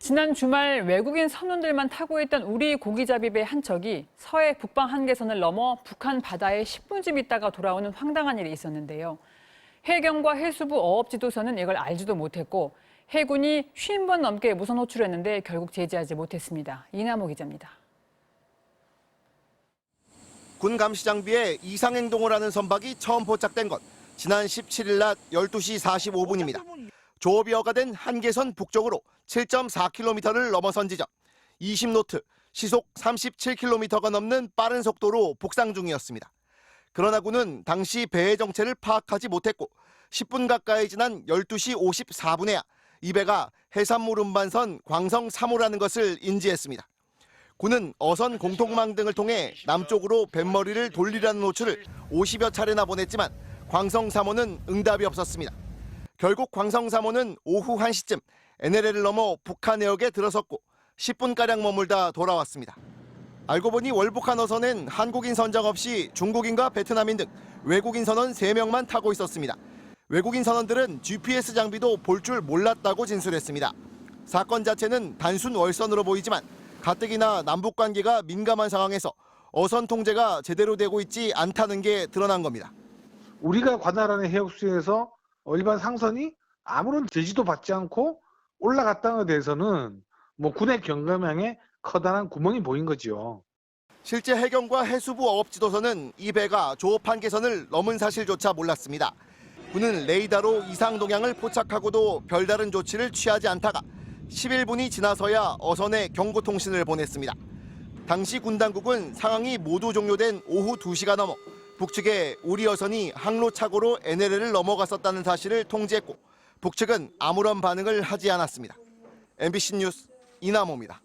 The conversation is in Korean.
지난 주말 외국인 선원들만 타고 있던 우리 고기잡이배 한 척이 서해 북방 한계선을 넘어 북한 바다에 10분쯤 있다가 돌아오는 황당한 일이 있었는데요. 해경과 해수부 어업지도서는 이걸 알지도 못했고 해군이 50번 넘게 무선 호출했는데 결국 제지하지 못했습니다. 이남호 기자입니다. 군 감시장비에 이상행동을 하는 선박이 처음 포착된 건 지난 17일 낮 12시 45분입니다. 조업이 허가된 한계선 북쪽으로 7.4km를 넘어선 지점, 20노트, 시속 37km가 넘는 빠른 속도로 북상 중이었습니다. 그러나 군은 당시 배의 정체를 파악하지 못했고 10분 가까이 지난 12시 54분에야 이 배가 해산물 운반선 광성 3호라는 것을 인지했습니다. 군은 어선 공통망 등을 통해 남쪽으로 뱃머리를 돌리라는 호출을 50여 차례나 보냈지만 광성 3호는 응답이 없었습니다. 결국 광성 3호는 오후 1시쯤 NLL을 넘어 북한 해역에 들어섰고 10분가량 머물다 돌아왔습니다. 알고 보니 월북한 어선엔 한국인 선장 없이 중국인과 베트남인 등 외국인 선원 3명만 타고 있었습니다. 외국인 선원들은 GPS 장비도 볼 줄 몰랐다고 진술했습니다. 사건 자체는 단순 월선으로 보이지만 가뜩이나 남북 관계가 민감한 상황에서 어선 통제가 제대로 되고 있지 않다는 게 드러난 겁니다. 우리가 관할하는 해역수에서 일반 상선이 아무런 제지도 받지 않고 올라갔다는 데 대해서는 군의 경감망에 커다란 구멍이 보인 거죠. 실제 해경과 해수부 어업지도서는 이 배가 조업 한계선을 넘은 사실조차 몰랐습니다. 군은 레이더로 이상 동향을 포착하고도 별다른 조치를 취하지 않다가 11분이 지나서야 어선에 경고통신을 보냈습니다. 당시 군 당국은 상황이 모두 종료된 오후 2시가 넘어 북측에 우리 어선이 항로착오로 NLL을 넘어갔었다는 사실을 통지했고 북측은 아무런 반응을 하지 않았습니다. MBC 뉴스 이남호입니다.